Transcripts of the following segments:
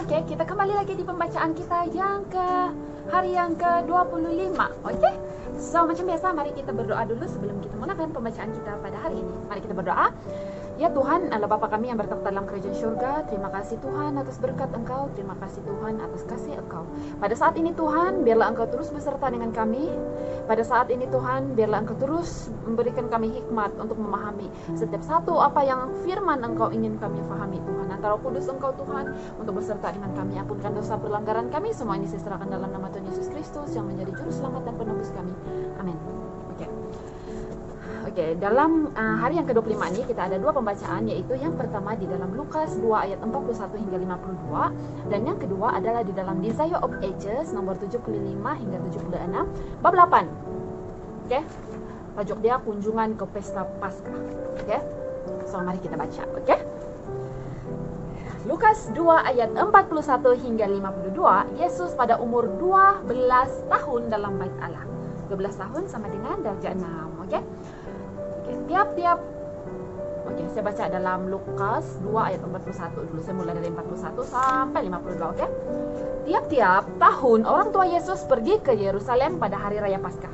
Oke, kita kembali lagi di pembacaan kita yang hari yang ke-25. Oke. So, macam biasa, mari kita berdoa dulu sebelum kita mulakan pembacaan kita pada hari ini. Mari kita berdoa. Ya Tuhan, Allah Bapa kami yang bertata dalam kerajaan surga, terima kasih Tuhan atas berkat Engkau, terima kasih Tuhan atas kasih Engkau. Pada saat ini Tuhan, biarlah Engkau terus beserta dengan kami. Pada saat ini Tuhan, biarlah Engkau terus memberikan kami hikmat untuk memahami setiap satu apa yang firman Engkau ingin kami fahami Tuhan. Antara kudus Engkau Tuhan untuk beserta dengan kami, ampunkan dosa pelanggaran kami. Semua ini saya serahkan dalam nama Tuhan Yesus Kristus yang menjadi juru selamat dan penebus kami. Amin. Oke, dalam hari yang ke-25 ini kita ada dua pembacaan, yaitu yang pertama di dalam Lukas 2 ayat 41 hingga 52, dan yang kedua adalah di dalam Desire of Ages nomor 75 hingga 76 bab 8. Oke. Tajuk dia kunjungan ke pesta Paskah. Oke. So mari kita baca, oke? Lukas 2 ayat 41 hingga 52, Yesus pada umur 12 tahun dalam bait Allah. 12 tahun sama dengan darjah 6, oke? Tiap-tiap saya baca dalam Lukas 2 ayat 41 dulu. Saya mulai dari 41 sampai 52, oke? Tiap-tiap tahun orang tua Yesus pergi ke Yerusalem pada hari raya Paskah.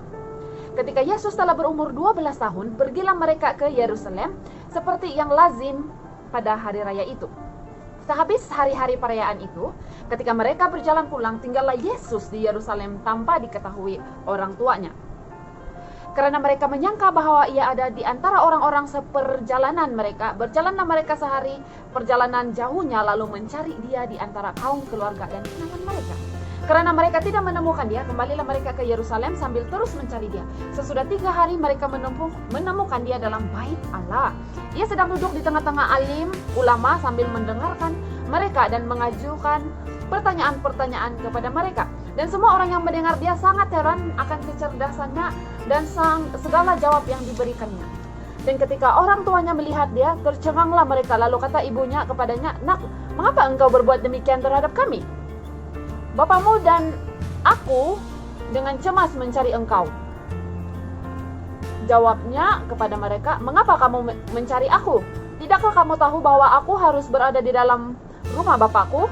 Ketika Yesus telah berumur 12 tahun, pergilah mereka ke Yerusalem seperti yang lazim pada hari raya itu. Sehabis hari-hari perayaan itu, ketika mereka berjalan pulang, tinggallah Yesus di Yerusalem tanpa diketahui orang tuanya. Karena mereka menyangka bahwa ia ada di antara orang-orang seperjalanan mereka, berjalanlah mereka sehari perjalanan jauhnya lalu mencari dia di antara kaum keluarga dan kenalan mereka. Karena mereka tidak menemukan dia, kembalilah mereka ke Yerusalem sambil terus mencari dia. Sesudah 3 hari mereka menemukan dia dalam bait Allah. Ia sedang duduk di tengah-tengah alim ulama sambil mendengarkan mereka dan mengajukan pertanyaan-pertanyaan kepada mereka. Dan semua orang yang mendengar dia sangat heran akan kecerdasannya dan segala jawab yang diberikannya. Dan ketika orang tuanya melihat dia, tercenganglah mereka. Lalu kata ibunya kepadanya, "Nak, mengapa engkau berbuat demikian terhadap kami? Bapamu dan aku dengan cemas mencari engkau." Jawabnya kepada mereka, "Mengapa kamu mencari aku? Tidakkah kamu tahu bahwa aku harus berada di dalam rumah Bapakku?"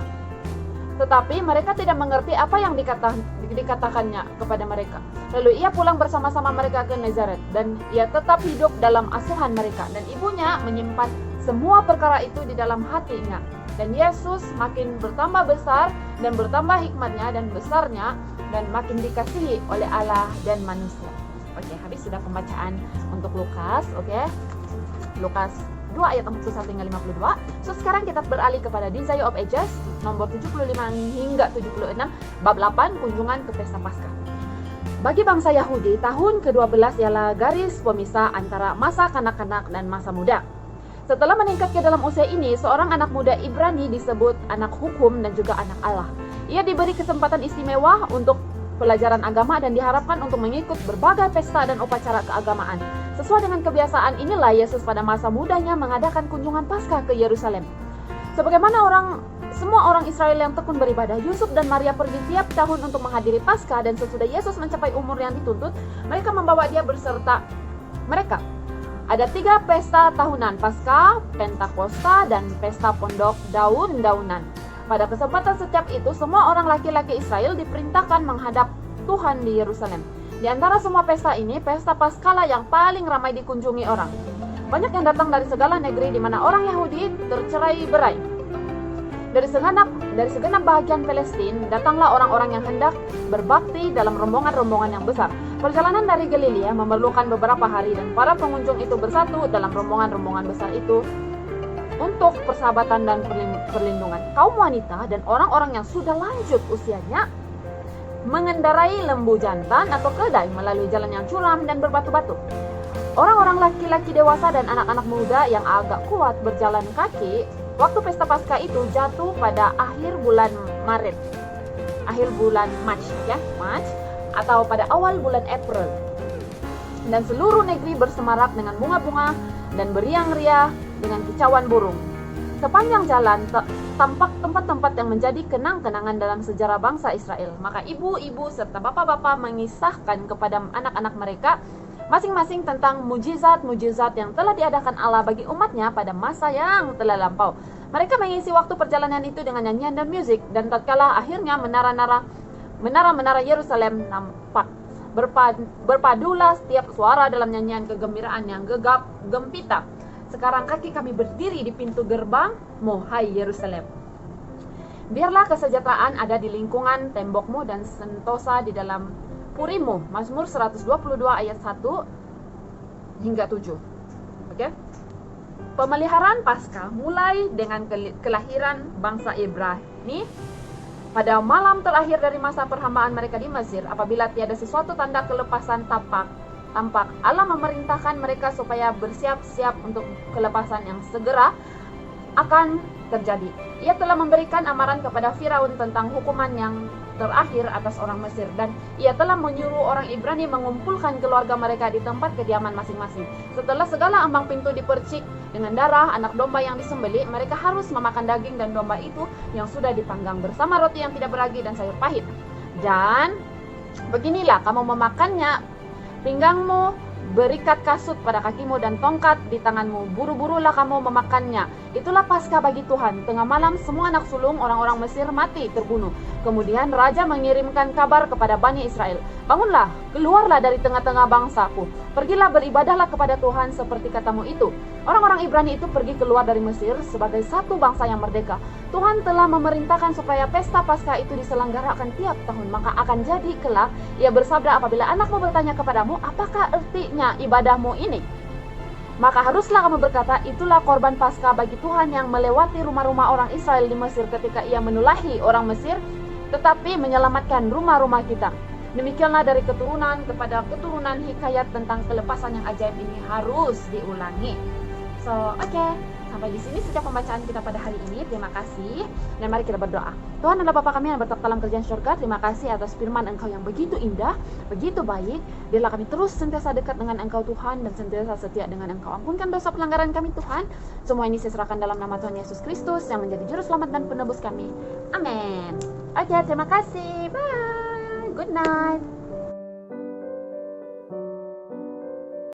Tetapi mereka tidak mengerti apa yang dikatakannya kepada mereka. Lalu ia pulang bersama-sama mereka ke Nazaret, dan ia tetap hidup dalam asuhan mereka. Dan ibunya menyimpan semua perkara itu di dalam hatinya. Dan Yesus makin bertambah besar dan bertambah hikmatnya dan besarnya, dan makin dikasihi oleh Allah dan manusia. Oke, habis sudah pembacaan untuk Lukas, oke? Lukas 2 ayat 41 hingga 52. So sekarang kita beralih kepada Desire of Ages nomor 75 hingga 76 bab 8 kunjungan ke pesta Paskah. Bagi bangsa Yahudi, tahun ke-12 ialah garis pemisah antara masa kanak-kanak dan masa muda. Setelah meningkat ke dalam usia ini, seorang anak muda Ibrani disebut anak hukum dan juga anak Allah. Ia diberi kesempatan istimewa untuk pelajaran agama dan diharapkan untuk mengikut berbagai pesta dan upacara keagamaan. Sesuai dengan kebiasaan inilah Yesus pada masa mudanya mengadakan kunjungan Paskah ke Yerusalem. Sebagaimana semua orang Israel yang tekun beribadah, Yusuf dan Maria pergi tiap tahun untuk menghadiri Paskah, dan sesudah Yesus mencapai umur yang dituntut, mereka membawa dia berserta mereka. Ada 3 pesta tahunan, Paskah, Pentakosta, dan pesta pondok daun-daunan. Pada kesempatan setiap itu, semua orang laki-laki Israel diperintahkan menghadap Tuhan di Yerusalem. Di antara semua pesta ini, pesta Paskah yang paling ramai dikunjungi orang. Banyak yang datang dari segala negeri di mana orang Yahudi tercerai-berai. Dari segenap bahagian Palestina, datanglah orang-orang yang hendak berbakti dalam rombongan-rombongan yang besar. Perjalanan dari Galilea memerlukan beberapa hari, dan para pengunjung itu bersatu dalam rombongan-rombongan besar itu untuk persahabatan dan perlindungan. Kaum wanita dan orang-orang yang sudah lanjut usianya mengendarai lembu jantan atau keledai melalui jalan yang curam dan berbatu-batu. Orang-orang laki-laki dewasa dan anak-anak muda yang agak kuat berjalan kaki. Waktu pesta Paskah itu jatuh pada akhir bulan Maret, akhir bulan Mac, atau pada awal bulan April. Dan seluruh negeri bersemarak dengan bunga-bunga dan beriang-riang dengan kicauan burung. Sepanjang jalan tampak tempat-tempat yang menjadi kenang-kenangan dalam sejarah bangsa Israel. Maka ibu-ibu serta bapak-bapak mengisahkan kepada anak-anak mereka masing-masing tentang mujizat-mujizat yang telah diadakan Allah bagi umatnya pada masa yang telah lampau. Mereka mengisi waktu perjalanan itu dengan nyanyian dan musik, dan tatkala akhirnya menara-menara Yerusalem nampak, berpadulah setiap suara dalam nyanyian kegembiraan yang gegap gempita. Sekarang kaki kami berdiri di pintu gerbangmu, hai Yerusalem. Biarlah kesejahteraan ada di lingkungan tembokmu dan sentosa di dalam purimu. Mazmur 122 ayat 1 hingga 7. Oke. Pemeliharaan Paskah mulai dengan kelahiran bangsa Ibrani pada malam terakhir dari masa perhambaan mereka di Mesir. Apabila tiada sesuatu tanda kelepasan tampak, Allah memerintahkan mereka supaya bersiap-siap untuk kelepasan yang segera akan terjadi. Ia telah memberikan amaran kepada Firaun tentang hukuman yang terakhir atas orang Mesir, dan ia telah menyuruh orang Ibrani mengumpulkan keluarga mereka di tempat kediaman masing-masing. Setelah segala ambang pintu dipercik dengan darah anak domba yang disembelih, mereka harus memakan daging dan domba itu yang sudah dipanggang bersama roti yang tidak beragi dan sayur pahit. Dan beginilah kamu memakannya: pinggangmu berikat kasut pada kakimu dan tongkat di tanganmu. Buru-burulah kamu memakannya. Itulah Paskah bagi Tuhan. Tengah malam semua anak sulung orang-orang Mesir mati terbunuh. Kemudian raja mengirimkan kabar kepada Bani Israel, bangunlah, keluarlah dari tengah-tengah bangsaku. Pergilah beribadahlah kepada Tuhan seperti katamu itu. Orang-orang Ibrani itu pergi keluar dari Mesir sebagai satu bangsa yang merdeka. Tuhan telah memerintahkan supaya pesta Paskah itu diselenggarakan tiap tahun. Maka akan jadi kelak, ia bersabda, apabila anakmu bertanya kepadamu, apakah artinya ibadahmu ini? Maka haruslah kamu berkata, itulah korban Paskah bagi Tuhan yang melewati rumah-rumah orang Israel di Mesir ketika ia menulahi orang Mesir, tetapi menyelamatkan rumah-rumah kita. Demikianlah dari keturunan kepada keturunan hikayat tentang kelepasan yang ajaib ini harus diulangi. So, oke. Sampai di sini sejak pembacaan kita pada hari ini. Terima kasih. Dan mari kita berdoa. Tuhan adalah Bapa kami yang bertak dalam kerjaan surga. Terima kasih atas firman Engkau yang begitu indah, begitu baik. Biarlah kami terus sentiasa dekat dengan Engkau Tuhan, dan sentiasa setia dengan Engkau. Ampunkan dosa pelanggaran kami Tuhan. Semua ini saya serahkan dalam nama Tuhan Yesus Kristus yang menjadi juru selamat dan penebus kami. Amin. Oke, terima kasih. Bye. Good night.